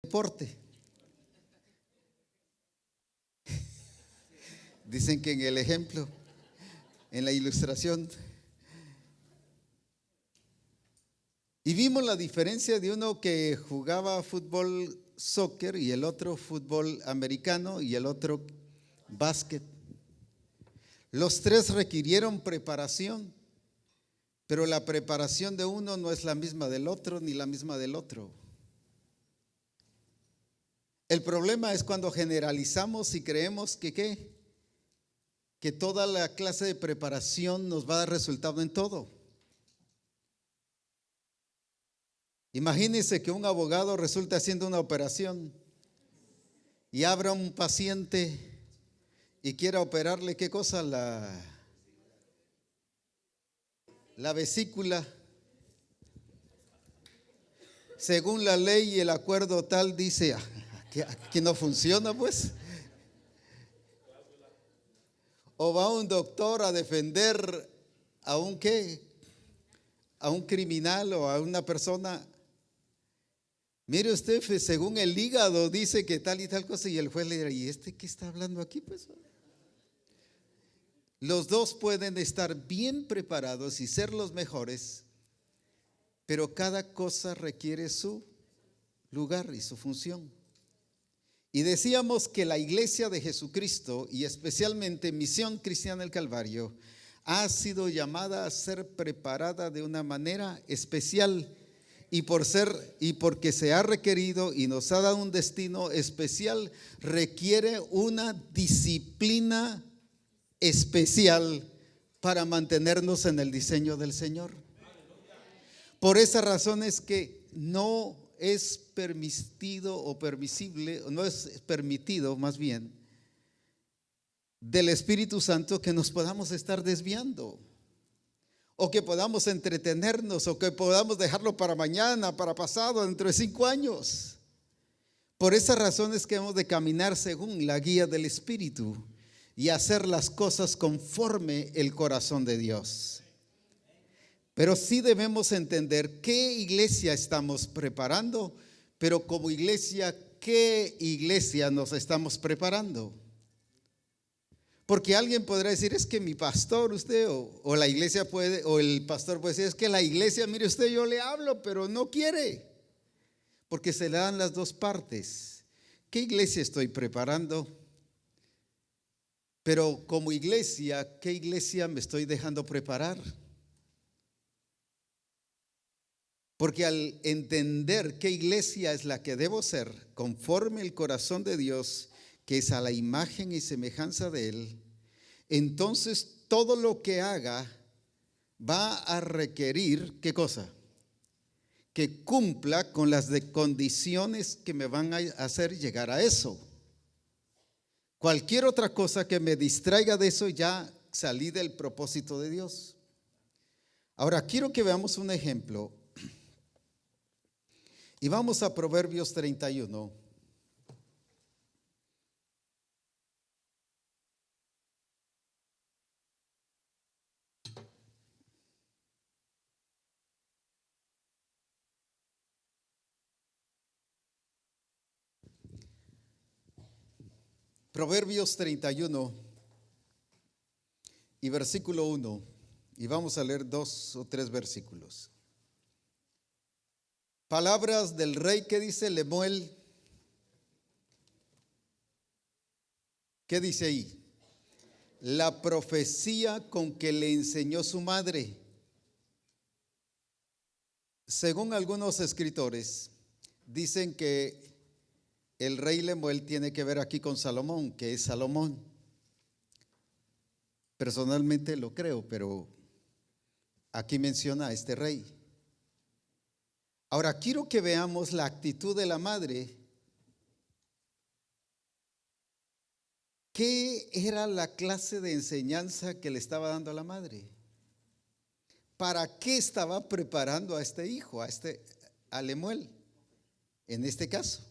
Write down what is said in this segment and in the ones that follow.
deporte. Dicen que en el ejemplo, en la ilustración, y vimos la diferencia de uno que jugaba fútbol, soccer, y el otro fútbol americano y el otro básquet. Los tres requirieron preparación, pero la preparación de uno no es la misma del otro ni la misma del otro. El problema es cuando generalizamos y creemos que toda la clase de preparación nos va a dar resultado en todo. Imagínense que un abogado resulta haciendo una operación y abra un paciente y quiera operarle, ¿qué cosa? La vesícula. Según la ley y el acuerdo tal, dice, aquí no funciona pues. O va un doctor a defender a un criminal o a una persona. Mire usted, según el hígado dice que tal y tal cosa, y el juez le dirá, ¿y este qué está hablando aquí pues? Los dos pueden estar bien preparados y ser los mejores, pero cada cosa requiere su lugar y su función. Y decíamos que la iglesia de Jesucristo, y especialmente Misión Cristiana del Calvario, ha sido llamada a ser preparada de una manera especial, y porque se ha requerido y nos ha dado un destino especial, requiere una disciplina especial para mantenernos en el diseño del Señor. Por esa razón es que no es permitido o permisible, no es permitido más bien del Espíritu Santo que nos podamos estar desviando, o que podamos entretenernos, o que podamos dejarlo para mañana, para pasado, dentro de 5 años. Por esa razón es que hemos de caminar según la guía del Espíritu y hacer las cosas conforme el corazón de Dios. Pero sí debemos entender qué iglesia estamos preparando, pero como iglesia, ¿qué iglesia nos estamos preparando? Porque alguien podrá decir, es que mi pastor, usted, o la iglesia puede, o el pastor puede decir, es que la iglesia, mire usted, yo le hablo, pero no quiere. Porque se le dan las dos partes. ¿Qué iglesia estoy preparando? Pero como iglesia, ¿qué iglesia me estoy dejando preparar? Porque al entender qué iglesia es la que debo ser, conforme el corazón de Dios, que es a la imagen y semejanza de Él, entonces todo lo que haga va a requerir, ¿qué cosa? Que cumpla con las condiciones que me van a hacer llegar a eso. Cualquier otra cosa que me distraiga de eso, ya salí del propósito de Dios. Ahora quiero que veamos un ejemplo. Y vamos a Proverbios 31. Proverbios 31 y versículo 1. Y vamos a leer 2 o 3 versículos. Palabras del rey, ¿qué dice Lemuel? ¿Qué dice ahí? La profecía con que le enseñó su madre. Según algunos escritores, dicen que el rey Lemuel tiene que ver aquí con Salomón, que es Salomón. Personalmente lo creo, pero aquí menciona a este rey. Ahora quiero que veamos la actitud de la madre. ¿Qué era la clase de enseñanza que le estaba dando a la madre? ¿Para qué estaba preparando a este hijo, a Lemuel, en este caso?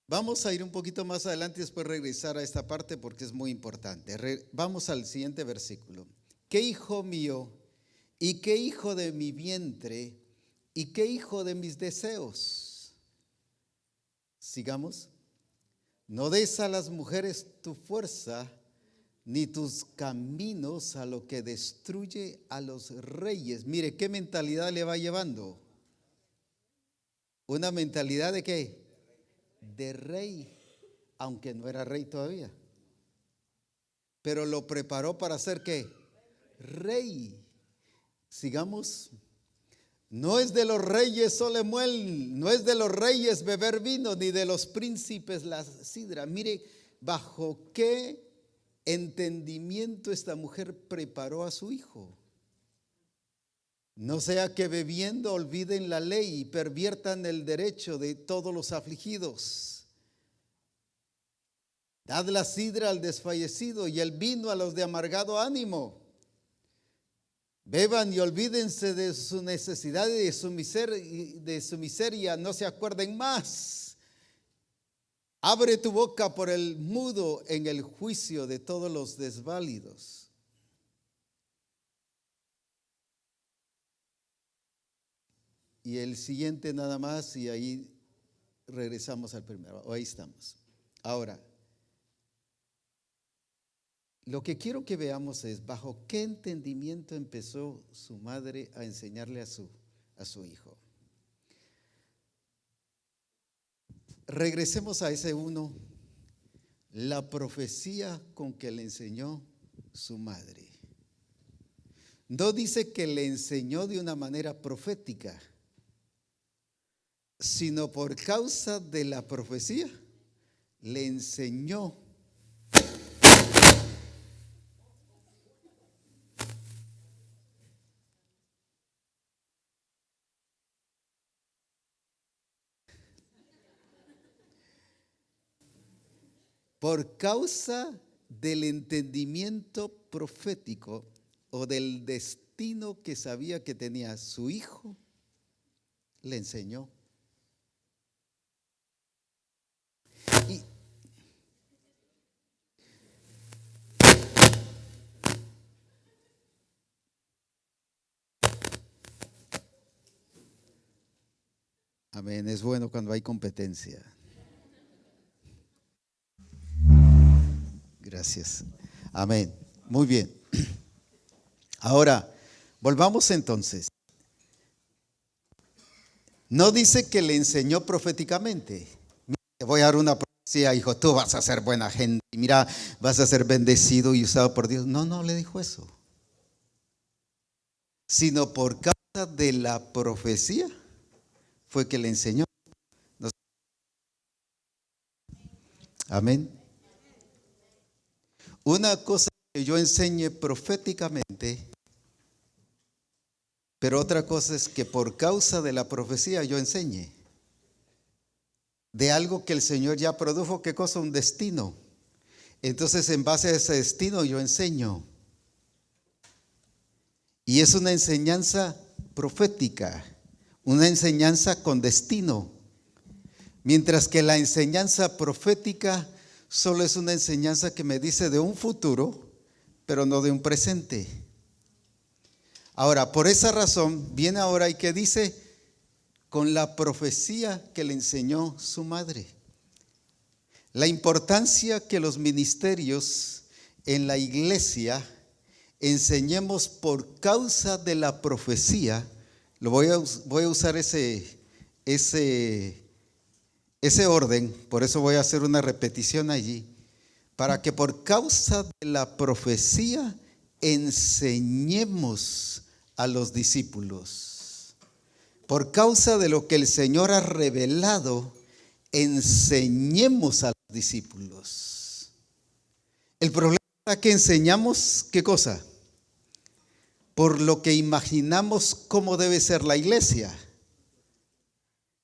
Vamos a ir un poquito más adelante y después regresar a esta parte porque es muy importante. Vamos al siguiente versículo. ¿Qué hijo mío y qué hijo de mi vientre y qué hijo de mis deseos? Sigamos. No des a las mujeres tu fuerza, ni tus caminos a lo que destruye a los reyes. Mire, ¿qué mentalidad le va llevando? ¿Una mentalidad de qué? De rey, aunque no era rey todavía. Pero lo preparó para ser ¿qué? Rey. Sigamos. No es de los reyes Solemuel, no es de los reyes beber vino, ni de los príncipes la sidra. Mire, bajo qué entendimiento esta mujer preparó a su hijo. No sea que bebiendo olviden la ley y perviertan el derecho de todos los afligidos. Dad la sidra al desfallecido y el vino a los de amargado ánimo. Beban y olvídense de su necesidad y de su miseria, no se acuerden más. Abre tu boca por el mudo en el juicio de todos los desválidos. Y el siguiente nada más, y ahí regresamos al primero. Ahí estamos. Ahora, lo que quiero que veamos es bajo qué entendimiento empezó su madre a enseñarle a su hijo. Regresemos a ese uno, la profecía con que le enseñó su madre. No dice que le enseñó de una manera profética, sino por causa de la profecía le enseñó. Por causa del entendimiento profético o del destino que sabía que tenía su hijo, le enseñó. Amén, es bueno cuando hay competencia. Gracias. Amén. Muy bien. Ahora, volvamos entonces. No dice que le enseñó proféticamente. Te voy a dar una profecía, hijo, tú vas a ser buena gente. Mira, vas a ser bendecido y usado por Dios. No, no le dijo eso. Sino por causa de la profecía fue que le enseñó. Amén. Una cosa que yo enseñe proféticamente, pero otra cosa es que por causa de la profecía yo enseñe. De algo que el Señor ya produjo, ¿qué cosa? Un destino. Entonces, en base a ese destino yo enseño. Y es una enseñanza profética, una enseñanza con destino. Mientras que la enseñanza profética solo es una enseñanza que me dice de un futuro, pero no de un presente. Ahora, por esa razón, viene ahora y que dice, con la profecía que le enseñó su madre. La importancia que los ministerios en la iglesia enseñemos por causa de la profecía. Voy a usar ese orden, por eso voy a hacer una repetición allí, para que por causa de la profecía enseñemos a los discípulos. Por causa de lo que el Señor ha revelado, enseñemos a los discípulos. El problema es que enseñamos, ¿qué cosa? Por lo que imaginamos cómo debe ser la iglesia.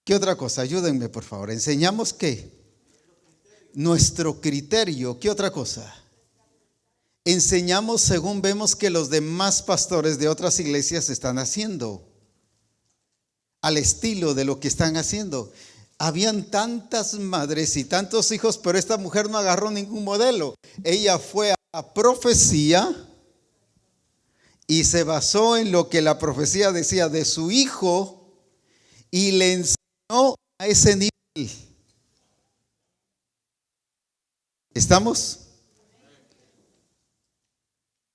¿Qué otra cosa? Ayúdenme, por favor. ¿Enseñamos qué? Nuestro criterio. ¿Qué otra cosa? Enseñamos según vemos que los demás pastores de otras iglesias están haciendo, al estilo de lo que están haciendo. Habían tantas madres y tantos hijos, pero esta mujer no agarró ningún modelo. Ella fue a la profecía y se basó en lo que la profecía decía de su hijo y le enseñó a ese nivel. ¿Estamos?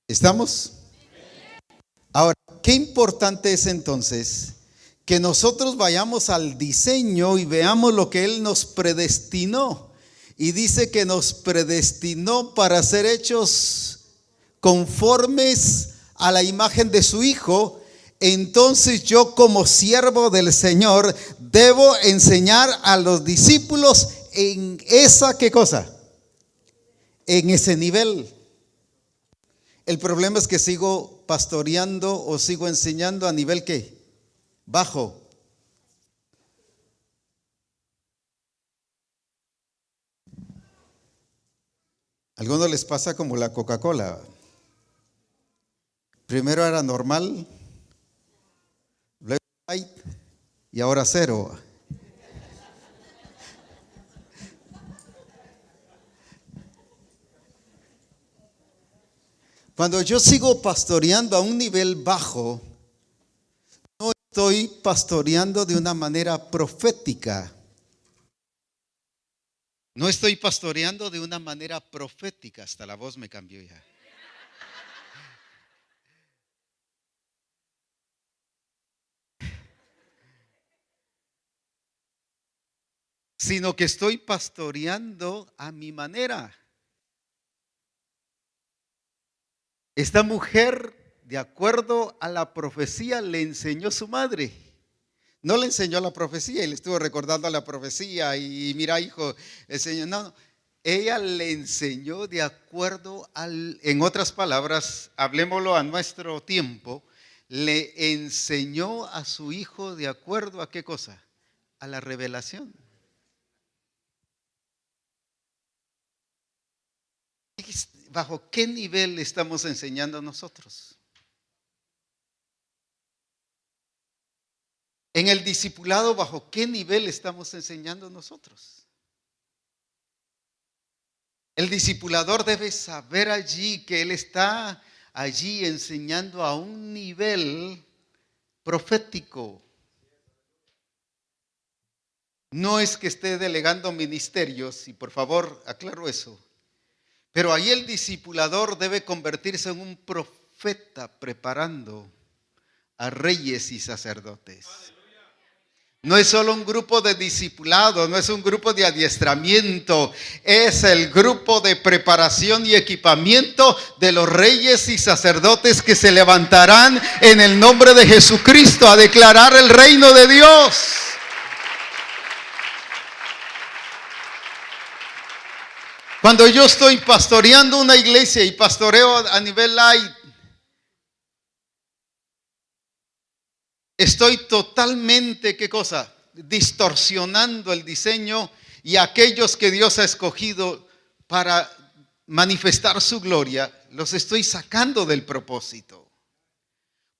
¿Estamos? Ahora, qué importante es entonces que nosotros vayamos al diseño y veamos lo que Él nos predestinó. Y dice que nos predestinó para ser hechos conformes a la imagen de su Hijo. Entonces yo, como siervo del Señor, debo enseñar a los discípulos en esa, ¿qué cosa? En ese nivel. El problema es que sigo pastoreando o sigo enseñando a nivel ¿qué? Bajo. A algunos les pasa como la Coca-Cola. Primero era normal, luego light y ahora cero. Cuando yo sigo pastoreando a un nivel bajo, no estoy pastoreando de una manera profética. No estoy pastoreando de una manera profética. Hasta la voz me cambió ya. Sino que estoy pastoreando a mi manera. Esta mujer, de acuerdo a la profecía, le enseñó su madre. No le enseñó la profecía y le estuvo recordando la profecía y mira, hijo, el Señor, no. Ella le enseñó de acuerdo en otras palabras, hablemoslo a nuestro tiempo, le enseñó a su hijo de acuerdo a qué cosa, a la revelación. ¿Bajo qué nivel estamos enseñando nosotros? En el discipulado, ¿bajo qué nivel estamos enseñando nosotros? El discipulador debe saber allí que él está allí enseñando a un nivel profético. No es que esté delegando ministerios, y por favor aclaro eso. Pero ahí el discipulador debe convertirse en un profeta preparando a reyes y sacerdotes. No es solo un grupo de discipulado, no es un grupo de adiestramiento, es el grupo de preparación y equipamiento de los reyes y sacerdotes que se levantarán en el nombre de Jesucristo a declarar el reino de Dios. Cuando yo estoy pastoreando una iglesia y pastoreo a nivel light, estoy totalmente, ¿qué cosa? Distorsionando el diseño y aquellos que Dios ha escogido para manifestar su gloria, los estoy sacando del propósito.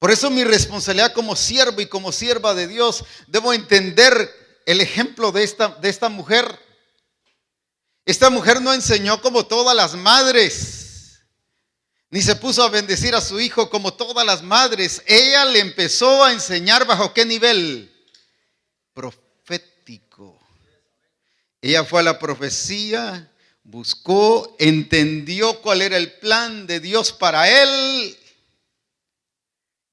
Por eso mi responsabilidad como siervo y como sierva de Dios, debo entender el ejemplo de esta mujer. Esta mujer no enseñó como todas las madres, ni se puso a bendecir a su hijo como todas las madres. Ella le empezó a enseñar bajo qué nivel profético. Ella fue a la profecía, buscó, entendió cuál era el plan de Dios para él.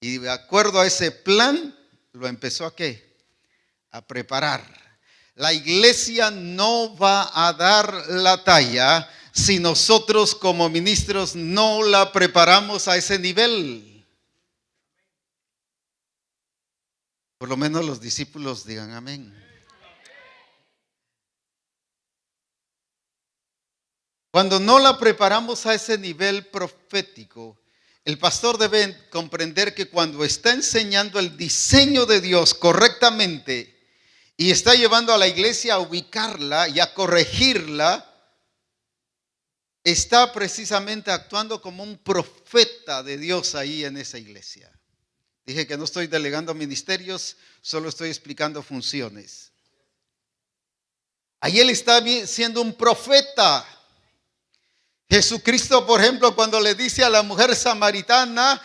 Y de acuerdo a ese plan, lo empezó ¿a qué? A preparar. La iglesia no va a dar la talla si nosotros como ministros no la preparamos a ese nivel. Por lo menos los discípulos digan amén. Cuando no la preparamos a ese nivel profético, el pastor debe comprender que cuando está enseñando el diseño de Dios correctamente y está llevando a la iglesia a ubicarla y a corregirla, está precisamente actuando como un profeta de Dios ahí en esa iglesia. Dije que no estoy delegando ministerios, solo estoy explicando funciones. Ahí él está siendo un profeta. Jesucristo, por ejemplo, cuando le dice a la mujer samaritana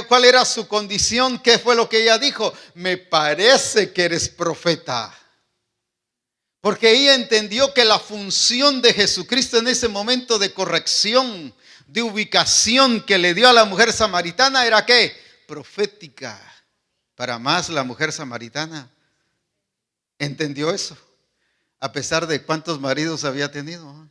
cuál era su condición, qué fue lo que ella dijo: me parece que eres profeta. Porque ella entendió que la función de Jesucristo en ese momento de corrección, de ubicación que le dio a la mujer samaritana era ¿qué? Profética. Para más, la mujer samaritana entendió eso, a pesar de cuántos maridos había tenido.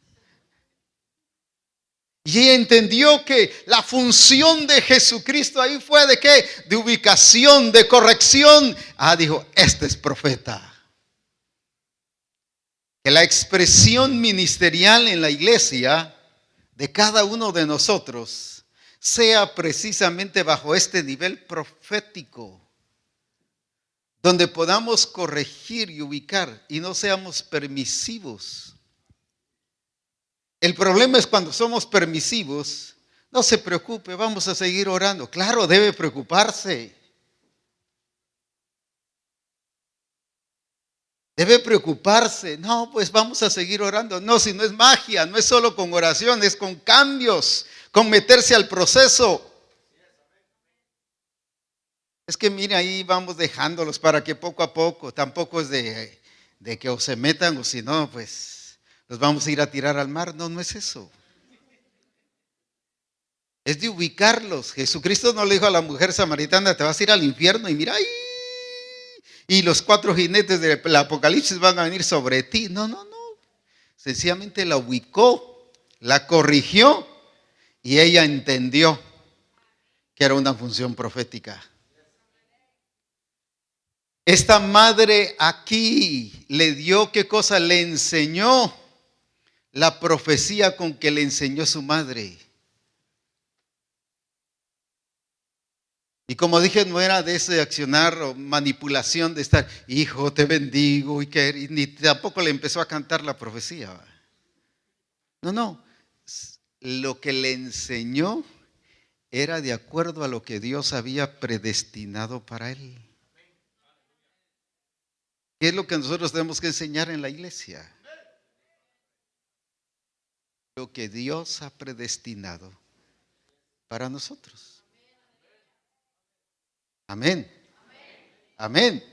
Y ella entendió que la función de Jesucristo ahí fue ¿de qué? De ubicación, de corrección. Dijo, este es profeta. Que la expresión ministerial en la iglesia de cada uno de nosotros sea precisamente bajo este nivel profético, donde podamos corregir y ubicar y no seamos permisivos. El problema es cuando somos permisivos. No se preocupe, vamos a seguir orando. Claro, debe preocuparse. Debe preocuparse. No, pues vamos a seguir orando. No, si no es magia, no es solo con oración, es con cambios, con meterse al proceso. Es que mire, ahí vamos dejándolos para que poco a poco, tampoco es de que o se metan o si no, pues los vamos a ir a tirar al mar. No, no es eso. Es de ubicarlos. Jesucristo no le dijo a la mujer samaritana, te vas a ir al infierno y mira ahí. Y los 4 jinetes del Apocalipsis van a venir sobre ti. No, no, no. Sencillamente la ubicó, la corrigió y ella entendió que era una función profética. Esta madre aquí le dio, ¿qué cosa? Le enseñó la profecía con que le enseñó su madre. Y como dije, no era de ese accionar o manipulación de estar, hijo, te bendigo, y ni tampoco le empezó a cantar la profecía. No, no. Lo que le enseñó era de acuerdo a lo que Dios había predestinado para él. ¿Qué es lo que nosotros tenemos que enseñar en la iglesia? Lo que Dios ha predestinado para nosotros. Amén. Amén.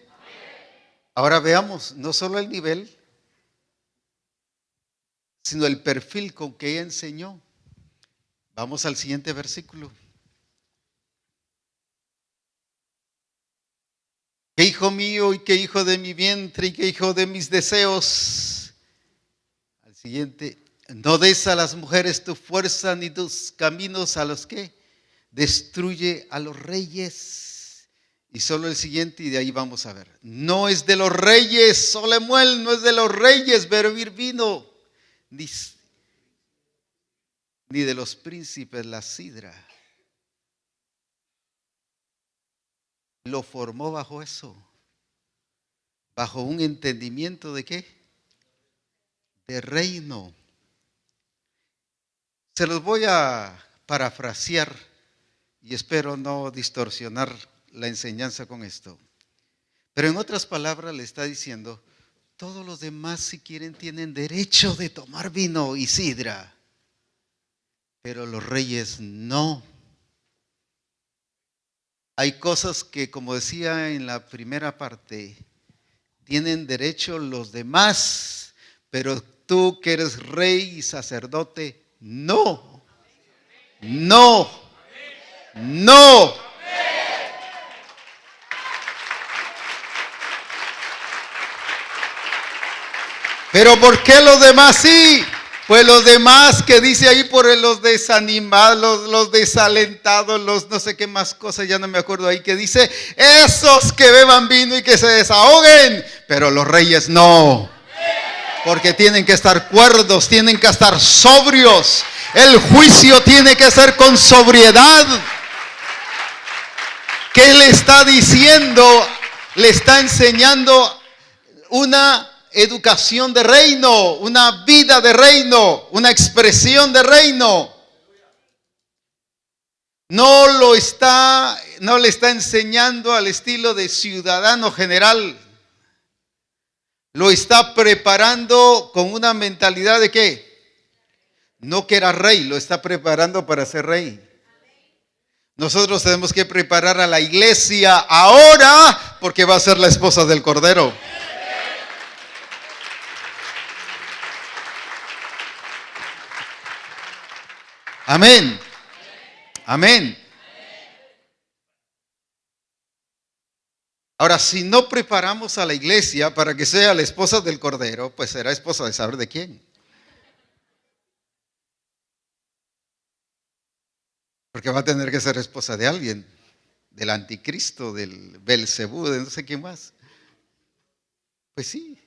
Ahora veamos no solo el nivel, sino el perfil con que ella enseñó. Vamos al siguiente versículo. ¿Qué hijo mío y qué hijo de mi vientre y qué hijo de mis deseos? Al siguiente. No des a las mujeres tu fuerza ni tus caminos a los que destruye a los reyes. Y solo el siguiente y de ahí vamos a ver. No es de los reyes, Solemuel, no es de los reyes beber vino, ni de los príncipes la sidra. Lo formó bajo eso, bajo un entendimiento de ¿qué? De reino. Se los voy a parafrasear y espero no distorsionar la enseñanza con esto. Pero en otras palabras le está diciendo, todos los demás si quieren tienen derecho de tomar vino y sidra, pero los reyes no. Hay cosas que, como decía en la primera parte, tienen derecho los demás, pero tú que eres rey y sacerdote, no, no, no. Pero ¿por qué los demás sí? Pues los demás que dice ahí por los desanimados, los desalentados, los no sé qué más cosas, ya no me acuerdo ahí, que dice, esos que beban vino y que se desahoguen, pero los reyes no. Porque tienen que estar cuerdos, tienen que estar sobrios. El juicio tiene que ser con sobriedad. ¿Qué le está diciendo? Le está enseñando una educación de reino, una vida de reino, una expresión de reino. No le está enseñando al estilo de ciudadano general. Lo está preparando con una mentalidad de ¿qué? No que era rey, lo está preparando para ser rey. Nosotros tenemos que preparar a la iglesia ahora porque va a ser la esposa del Cordero. Amén. Amén. Ahora, si no preparamos a la iglesia para que sea la esposa del Cordero, pues será esposa de saber de quién. Porque va a tener que ser esposa de alguien, del anticristo, del Belcebú, de no sé quién más. Pues sí.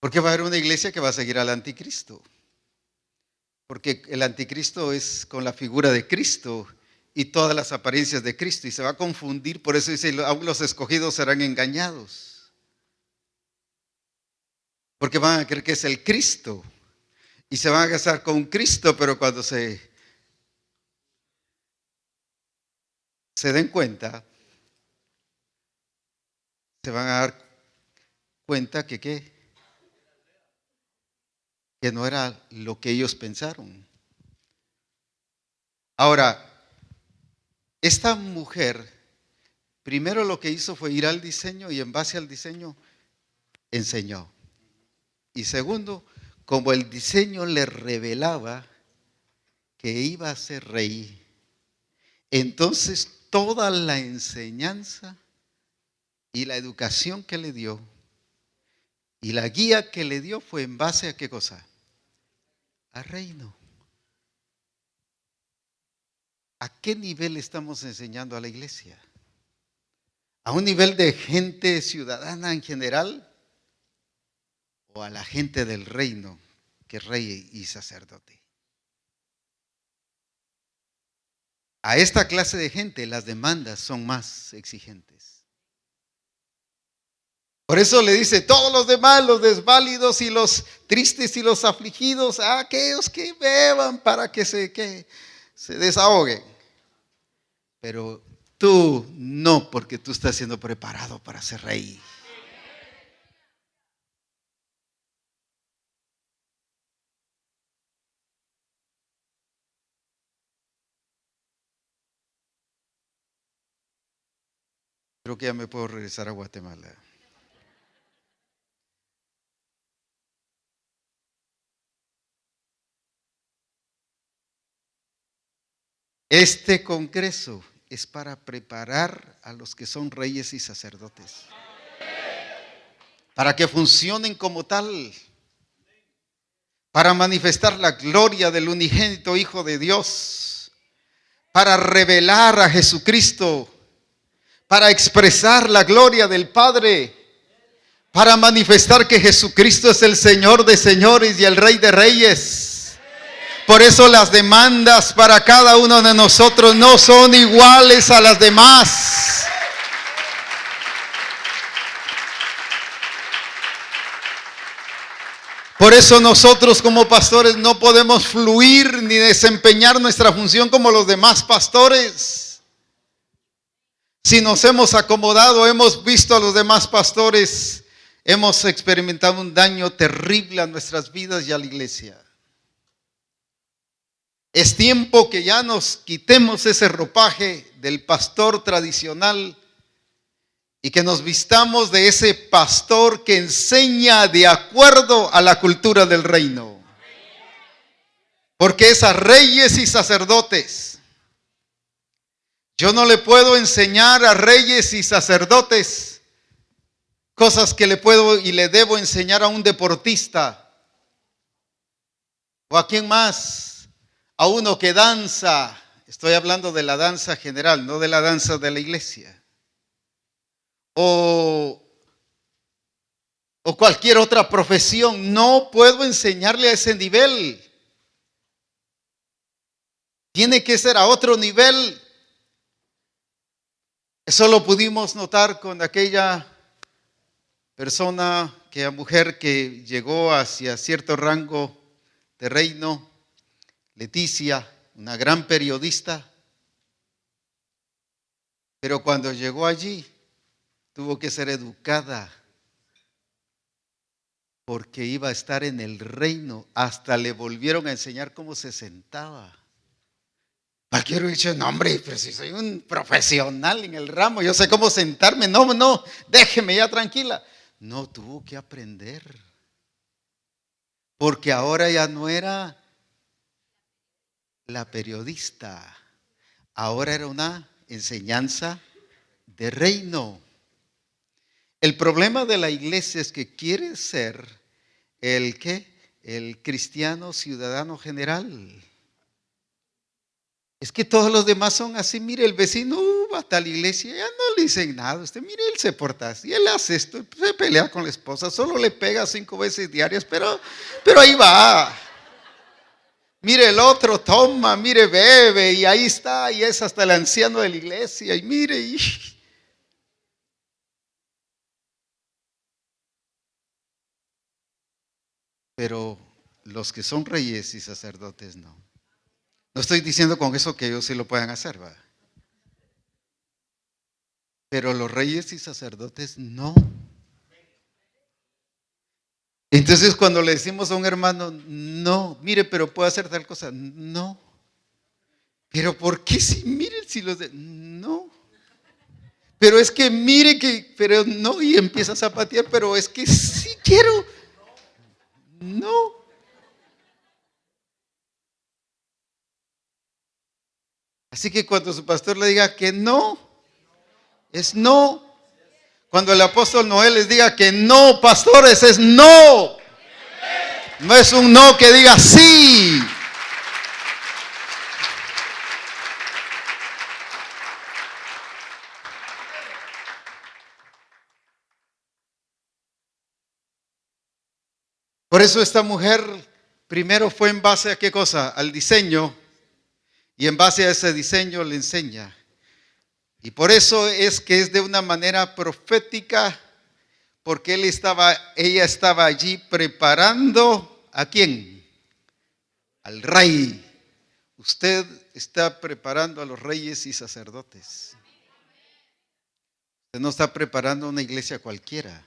Porque va a haber una iglesia que va a seguir al anticristo. Porque el anticristo es con la figura de Cristo y todas las apariencias de Cristo. Y se va a confundir, por eso dice, aún los escogidos serán engañados. Porque van a creer que es el Cristo. Y se van a casar con Cristo, pero cuando se den cuenta, se van a dar cuenta que ¿qué? Que no era lo que ellos pensaron. Ahora, esta mujer, primero lo que hizo fue ir al diseño y en base al diseño enseñó. Y segundo, como el diseño le revelaba que iba a ser rey, entonces toda la enseñanza y la educación que le dio y la guía que le dio fue en base a ¿qué cosa? A reino. ¿A qué nivel estamos enseñando a la iglesia? ¿A un nivel de gente ciudadana en general? ¿O a la gente del reino, que es rey y sacerdote? A esta clase de gente las demandas son más exigentes. Por eso le dice, todos los demás, los desválidos y los tristes y los afligidos, a aquellos que beban para que se desahoguen. Pero tú no, porque tú estás siendo preparado para ser rey. Creo que ya me puedo regresar a Guatemala. Este congreso es para preparar a los que son reyes y sacerdotes, para que funcionen como tal, para manifestar la gloria del unigénito Hijo de Dios, para revelar a Jesucristo, para expresar la gloria del Padre, para manifestar que Jesucristo es el Señor de señores y el Rey de reyes. Por eso las demandas para cada uno de nosotros no son iguales a las demás. Por eso nosotros como pastores no podemos fluir ni desempeñar nuestra función como los demás pastores. Si nos hemos acomodado, hemos visto a los demás pastores, hemos experimentado un daño terrible a nuestras vidas y a la iglesia. Es tiempo que ya nos quitemos ese ropaje del pastor tradicional y que nos vistamos de ese pastor que enseña de acuerdo a la cultura del reino. Porque es a reyes y sacerdotes. Yo no le puedo enseñar a reyes y sacerdotes cosas que le puedo y le debo enseñar a un deportista. ¿O a quién más? A uno que danza. Estoy hablando de la danza general, no de la danza de la iglesia. O cualquier otra profesión. No puedo enseñarle a ese nivel. Tiene que ser a otro nivel. Eso lo pudimos notar con aquella persona, aquella mujer que llegó hacia cierto rango de reino, Leticia, una gran periodista. Pero cuando llegó allí, tuvo que ser educada porque iba a estar en el reino. Hasta le volvieron a enseñar cómo se sentaba. Cualquiera hubiera dicho, no hombre, pero si soy un profesional en el ramo, yo sé cómo sentarme. No, déjeme ya tranquila. No, tuvo que aprender. Porque ahora ya no era la periodista, ahora era una enseñanza de reino. El problema de la iglesia es que quiere ser el cristiano ciudadano general. Es que todos los demás son así. Mire, el vecino va a tal iglesia, ya no le dicen nada. Usted, mire, él se porta así, él hace esto, se pelea con la esposa, solo le pega 5 veces diarias, pero ahí va. Mire, el otro toma, mire, bebe, y ahí está, y es hasta el anciano de la iglesia, y mire, pero los que son reyes y sacerdotes no. No estoy diciendo con eso que ellos sí lo puedan hacer, ¿va? Pero los reyes y sacerdotes no. Entonces cuando le decimos a un hermano, no, mire, pero puede hacer tal cosa, no. Pero ¿por qué si miren si los de no? Pero es que mire que, pero no, y empiezas a patear, pero es que sí quiero, no. Así que cuando su pastor le diga que no, es no. Cuando el apóstol Noel les diga que no, pastores, es no. No es un no que diga sí. Por eso esta mujer primero fue en base a qué cosa, al diseño, y en base a ese diseño le enseña. Y por eso es que es de una manera profética, porque ella estaba allí preparando ¿a quién? Al rey. Usted está preparando a los reyes y sacerdotes. Usted no está preparando una iglesia cualquiera.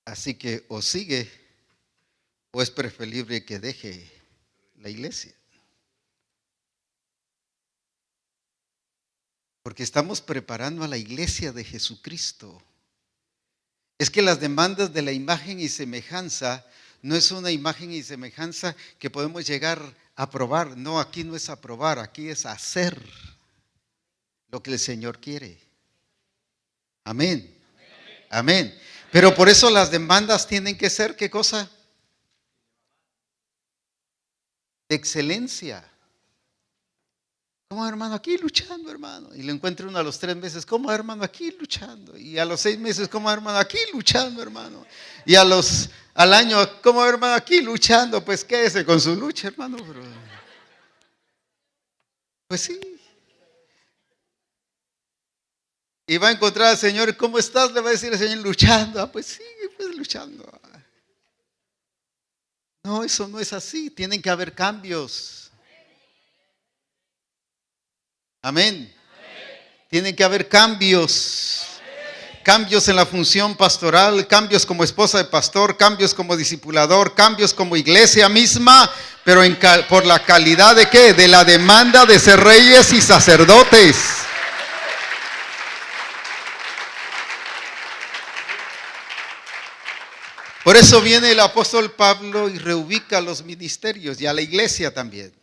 Así que o sigue o es preferible que deje la iglesia. Porque estamos preparando a la iglesia de Jesucristo. Es que las demandas de la imagen y semejanza no es una imagen y semejanza que podemos llegar a probar. No, aquí no es aprobar, aquí es hacer lo que el Señor quiere. Amén. Amén. Pero por eso las demandas tienen que ser, ¿qué cosa? De excelencia. ¿Cómo, hermano? Aquí luchando, hermano. Y le encuentro uno a los 3 meses, ¿cómo, hermano? Aquí luchando. Y a los 6 meses, ¿cómo, hermano? Aquí luchando, hermano. Y al año, ¿cómo, hermano? Aquí luchando. Pues quédese con su lucha, hermano. Pues sí. Y va a encontrar al Señor, ¿cómo estás? Le va a decir el Señor, luchando. Ah, pues sí, pues luchando. No, eso no es así. Tienen que haber cambios. Amén. Tienen que haber cambios. Cambios en la función pastoral, cambios como esposa de pastor, cambios como discipulador, cambios como iglesia misma, pero por la calidad de ¿qué? De la demanda de ser reyes y sacerdotes. Por eso viene el apóstol Pablo y reubica los ministerios y a la iglesia también.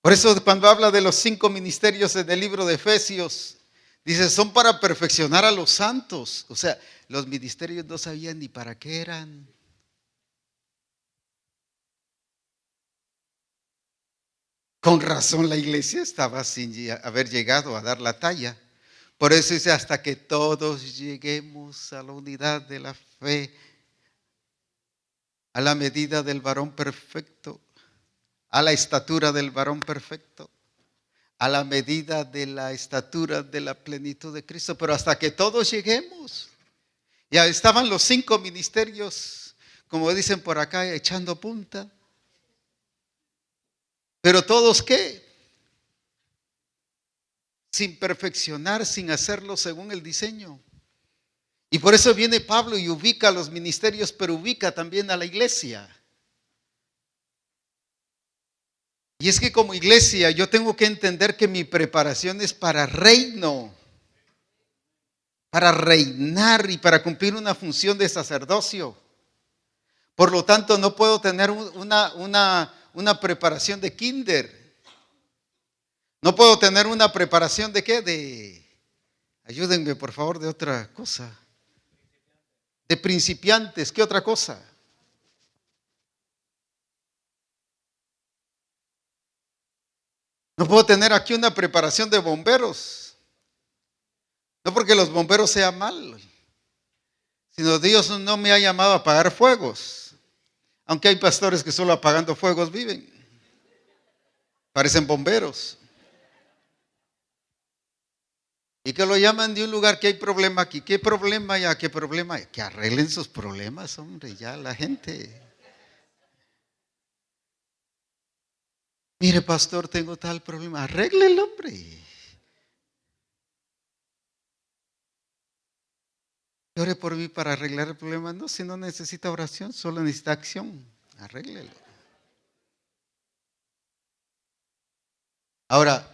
Por eso cuando habla de los 5 ministerios en el libro de Efesios, dice, son para perfeccionar a los santos. O sea, los ministerios no sabían ni para qué eran. Con razón la iglesia estaba sin haber llegado a dar la talla. Por eso dice, hasta que todos lleguemos a la unidad de la fe, a la medida del varón perfecto, a la estatura del varón perfecto, a la medida de la estatura de la plenitud de Cristo. Pero hasta que todos lleguemos. Ya estaban los 5 ministerios, como dicen por acá, echando punta. Pero todos ¿qué? Sin perfeccionar, sin hacerlo según el diseño. Y por eso viene Pablo y ubica los ministerios, pero ubica también a la iglesia. Y es que como iglesia yo tengo que entender que mi preparación es para reino, para reinar y para cumplir una función de sacerdocio. Por lo tanto, no puedo tener una preparación de kinder. No puedo tener una preparación de ¿qué? Ayúdenme por favor, de otra cosa. De principiantes, ¿qué otra cosa? No puedo tener aquí una preparación de bomberos. No porque los bomberos sean malos, sino Dios no me ha llamado a apagar fuegos. Aunque hay pastores que solo apagando fuegos viven. Parecen bomberos. Y que lo llaman de un lugar que hay problema aquí. ¿Qué problema ya? ¿Qué problema? Que arreglen sus problemas, hombre, ya la gente. Mire, pastor, tengo tal problema. Arréglelo, hombre. Ore por mí para arreglar el problema. No, si no necesita oración, solo necesita acción. Arréglelo. Ahora,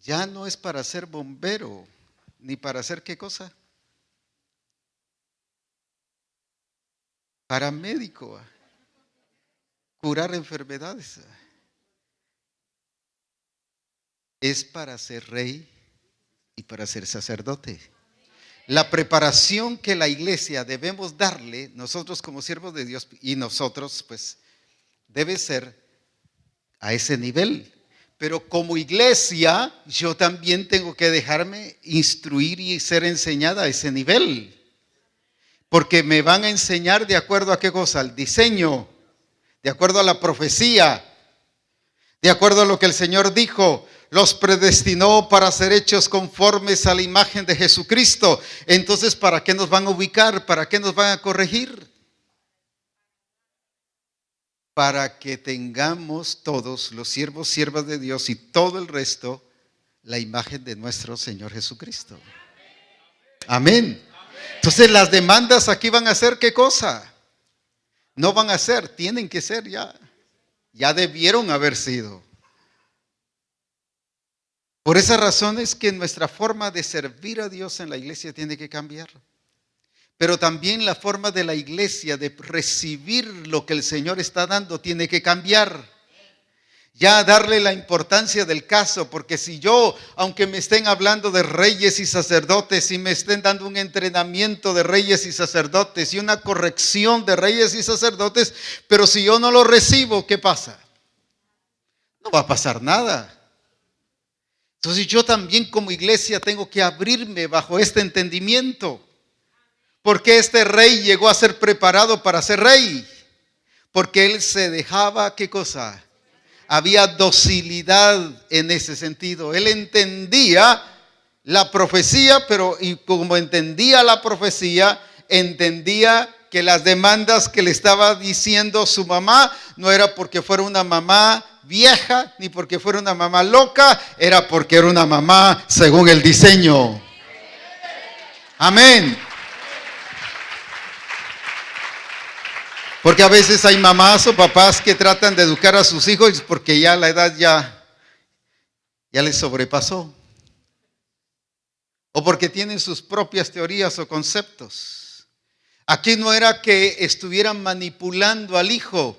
ya no es para ser bombero, ni para hacer qué cosa. Paramédico, curar enfermedades. Es para ser rey y para ser sacerdote. La preparación que la iglesia debemos darle, nosotros como siervos de Dios y nosotros, pues, debe ser a ese nivel. Pero como iglesia, yo también tengo que dejarme instruir y ser enseñada a ese nivel. Porque me van a enseñar de acuerdo a qué cosa, al diseño, de acuerdo a la profecía, de acuerdo a lo que el Señor dijo. Los predestinó para ser hechos conformes a la imagen de Jesucristo. Entonces, ¿para qué nos van a ubicar? ¿Para qué nos van a corregir? Para que tengamos todos los siervos, siervas de Dios y todo el resto, la imagen de nuestro Señor Jesucristo. Amén. Entonces, las demandas aquí van a ser ¿qué cosa? No van a ser, tienen que ser ya. Ya debieron haber sido. Por esa razón es que nuestra forma de servir a Dios en la iglesia tiene que cambiar. Pero también la forma de la iglesia de recibir lo que el Señor está dando tiene que cambiar. Ya darle la importancia del caso, porque si yo, aunque me estén hablando de reyes y sacerdotes y me estén dando un entrenamiento de reyes y sacerdotes y una corrección de reyes y sacerdotes, pero si yo no lo recibo, ¿qué pasa? No va a pasar nada. Entonces yo también como iglesia tengo que abrirme bajo este entendimiento. Porque este rey llegó a ser preparado para ser rey. Porque él se dejaba, ¿qué cosa? Había docilidad en ese sentido. Él entendía la profecía, pero y como entendía la profecía, entendía que las demandas que le estaba diciendo su mamá no era porque fuera una mamá vieja, ni porque fuera una mamá loca, era porque era una mamá según el diseño. Amén. Porque a veces hay mamás o papás que tratan de educar a sus hijos porque ya la edad ya les sobrepasó. O porque tienen sus propias teorías o conceptos. Aquí no era que estuvieran manipulando al hijo.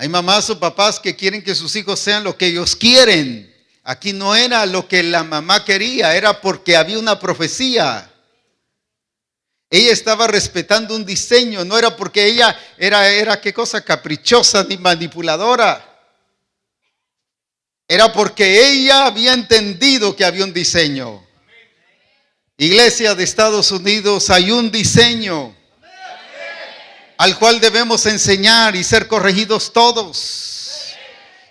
Hay mamás o papás que quieren que sus hijos sean lo que ellos quieren. Aquí no era lo que la mamá quería, era porque había una profecía. Ella estaba respetando un diseño, no era porque ella era qué cosa caprichosa ni manipuladora. Era porque ella había entendido que había un diseño. Iglesia de Estados Unidos, hay un diseño al cual debemos enseñar y ser corregidos todos.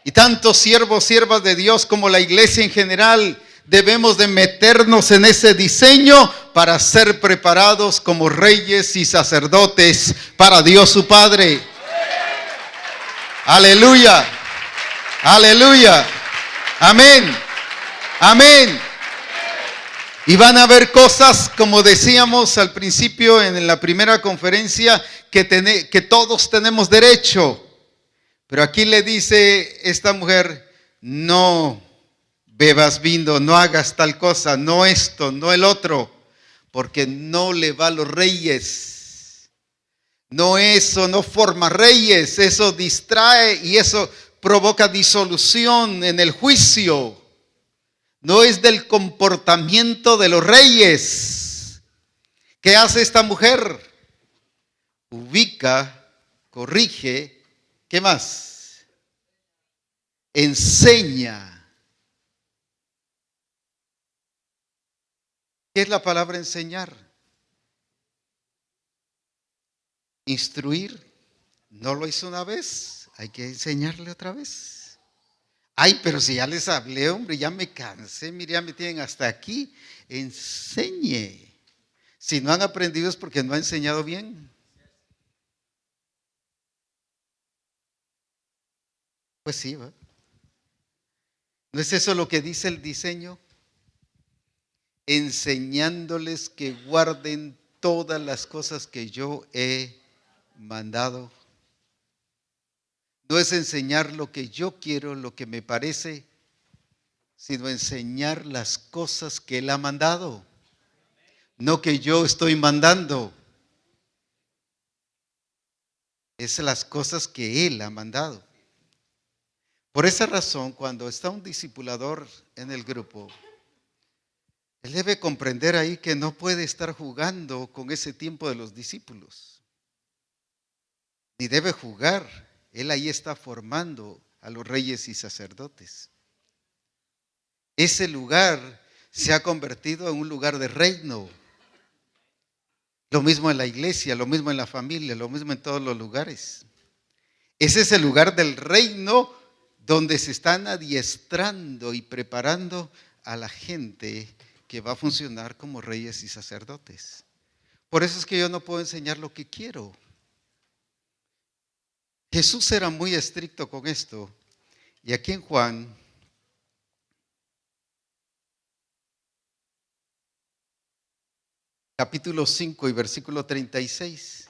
Y tanto siervos, siervas de Dios como la iglesia en general debemos de meternos en ese diseño para ser preparados como reyes y sacerdotes para Dios su Padre. Aleluya, aleluya, amén, amén. Y van a haber cosas, como decíamos al principio en la primera conferencia, que todos tenemos derecho, Pero aquí le dice esta mujer, no bebas vino, no hagas tal cosa, no esto, no el otro, porque no le va a los reyes. No, eso no forma reyes, eso distrae y eso provoca disolución en el juicio. No es del comportamiento de los reyes. ¿Qué hace esta mujer? Ubica, corrige, ¿qué más? Enseña. ¿Qué es la palabra enseñar? Instruir. No lo hizo una vez, hay que enseñarle otra vez. Ay, pero si ya les hablé, hombre, ya me cansé, mire, ya me tienen hasta aquí. Enseñe. Si no han aprendido es porque no ha enseñado bien. Pues sí, ¿va? ¿No es eso lo que dice el diseño? Enseñándoles que guarden todas las cosas que yo he mandado. No es enseñar lo que yo quiero, lo que me parece, sino enseñar las cosas que Él ha mandado, no que yo estoy mandando. Es las cosas que Él ha mandado. Por esa razón, cuando está un discipulador en el grupo, él debe comprender ahí que no puede estar jugando con ese tiempo de los discípulos, ni debe jugar. Él ahí está formando a los reyes y sacerdotes. Ese lugar se ha convertido en un lugar de reino. Lo mismo en la iglesia, lo mismo en la familia, lo mismo en todos los lugares. Ese es el lugar del reino donde se están adiestrando y preparando a la gente que va a funcionar como reyes y sacerdotes. Por eso es que yo no puedo enseñar lo que quiero. Jesús era muy estricto con esto. Y aquí en Juan, capítulo 5 y versículo 36.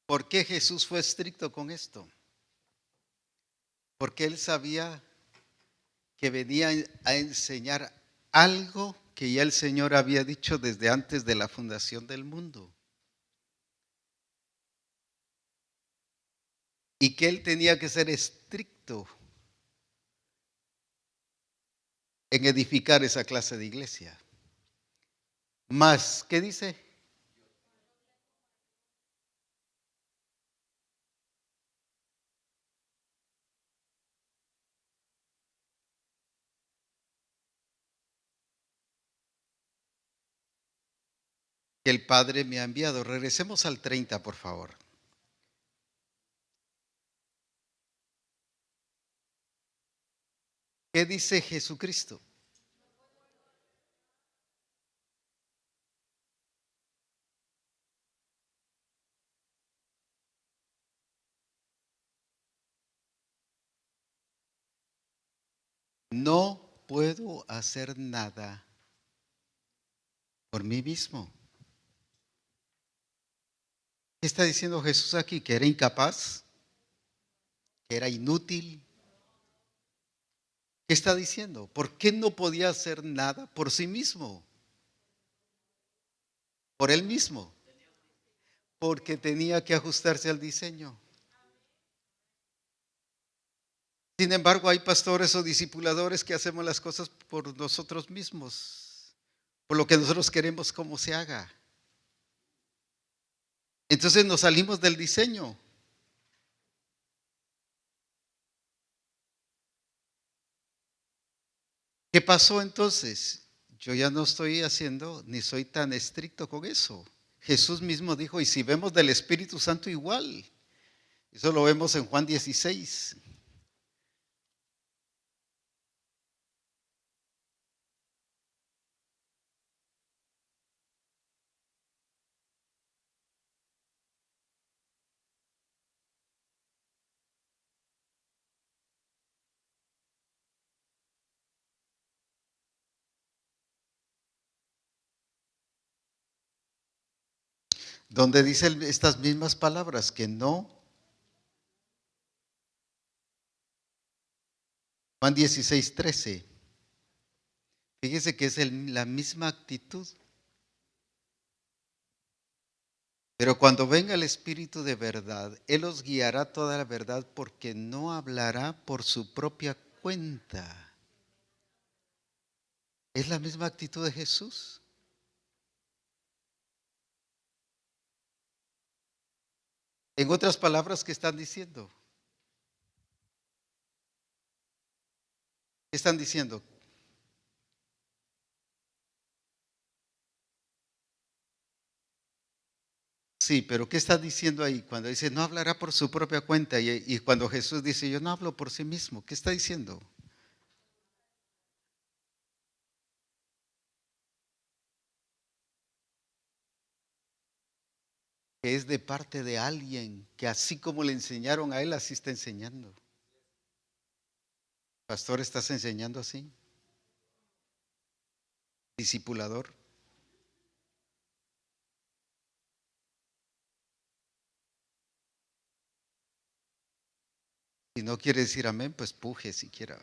¿Por qué Jesús fue estricto con esto? Porque él sabía que venía a enseñar algo que ya el Señor había dicho desde antes de la fundación del mundo. Y que él tenía que ser estricto en edificar esa clase de iglesia. Más, ¿qué dice? Que el Padre me ha enviado. Regresemos al 30, por favor. ¿Qué dice Jesucristo? No puedo hacer nada por mí mismo. ¿Qué está diciendo Jesús aquí? ¿Que era incapaz? ¿Que era inútil? ¿Qué está diciendo? ¿Por qué no podía hacer nada por sí mismo? Por él mismo. Porque tenía que ajustarse al diseño. Sin embargo, hay pastores o discipuladores que hacemos las cosas por nosotros mismos, por lo que nosotros queremos cómo se haga. Entonces nos salimos del diseño. ¿Qué pasó entonces? Yo ya no estoy haciendo ni soy tan estricto con eso. Jesús mismo dijo, y si vemos del Espíritu Santo igual. Eso lo vemos en Juan 16. donde dice estas mismas palabras, que no. Juan 16:13. Fíjese que es la misma actitud. Pero cuando venga el Espíritu de verdad, Él os guiará toda la verdad, porque no hablará por su propia cuenta. Es la misma actitud de Jesús. En otras palabras, ¿qué están diciendo? ¿Qué están diciendo? Sí, pero ¿qué está diciendo ahí? Cuando dice, no hablará por su propia cuenta, y cuando Jesús dice, yo no hablo por sí mismo, ¿qué está diciendo? Que es de parte de alguien que así como le enseñaron a él, así está enseñando. Pastor, ¿estás enseñando así? Discipulador. Si no quiere decir amén, pues puje siquiera.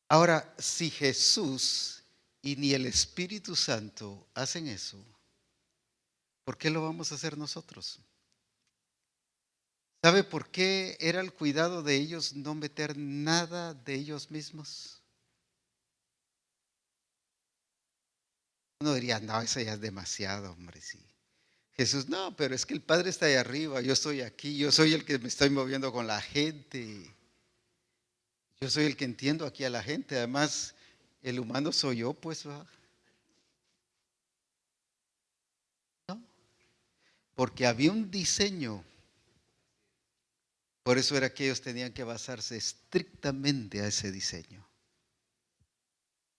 Ahora, si Jesús y ni el Espíritu Santo hacen eso, ¿por qué lo vamos a hacer nosotros? ¿Sabe por qué era el cuidado de ellos no meter nada de ellos mismos? Uno diría, no, eso ya es demasiado, hombre, sí. Jesús, no, pero es que el Padre está ahí arriba, yo estoy aquí, yo soy el que me estoy moviendo con la gente. Yo soy el que entiendo aquí a la gente, además el humano soy yo, pues va. ¿No? Porque había un diseño. Por eso era que ellos tenían que basarse estrictamente a ese diseño.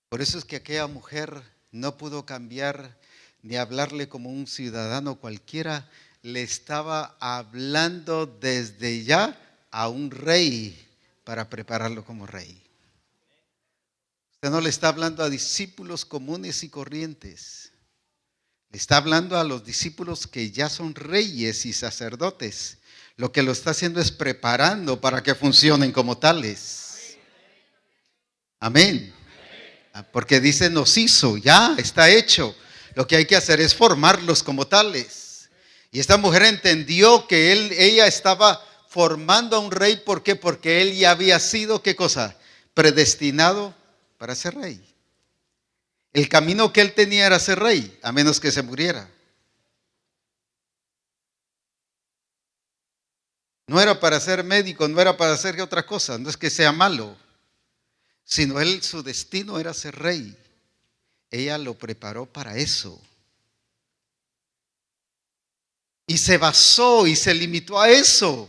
Por eso es que aquella mujer no pudo cambiar ni hablarle como un ciudadano cualquiera. Le estaba hablando desde ya a un rey para prepararlo como rey. Usted no le está hablando a discípulos comunes y corrientes. Le está hablando a los discípulos que ya son reyes y sacerdotes. Lo que lo está haciendo es preparando para que funcionen como tales. Amén. Porque dice, nos hizo, ya está hecho. Lo que hay que hacer es formarlos como tales. Y esta mujer entendió que ella estaba formando a un rey. ¿Por qué? Porque él ya había sido, ¿qué cosa? Predestinado para ser rey. El camino que él tenía era ser rey, a menos que se muriera. No era para ser médico, no era para hacer otra cosa, no es que sea malo, sino él, su destino era ser rey. Ella lo preparó para eso. Y se basó y se limitó a eso.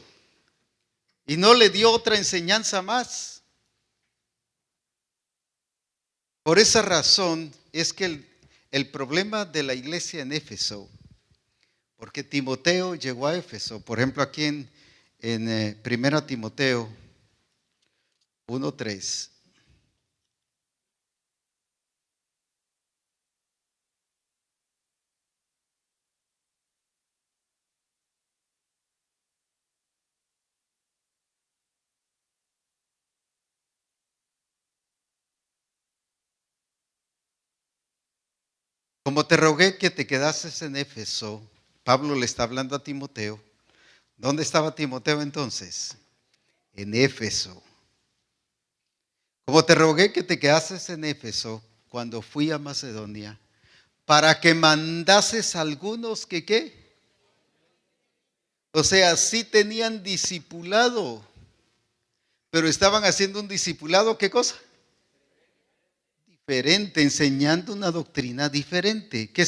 Y no le dio otra enseñanza más. Por esa razón es que el problema de la iglesia en Éfeso, porque Timoteo llegó a Éfeso, por ejemplo aquí en 1 Timoteo 1:3. Como te rogué que te quedases en Éfeso, Pablo le está hablando a Timoteo. ¿Dónde estaba Timoteo entonces? En Éfeso. Como te rogué que te quedases en Éfeso cuando fui a Macedonia, para que mandases algunos que ¿qué? O sea, sí tenían discipulado, pero estaban haciendo un discipulado, ¿qué cosa? Diferente, enseñando una doctrina diferente. ¿Qué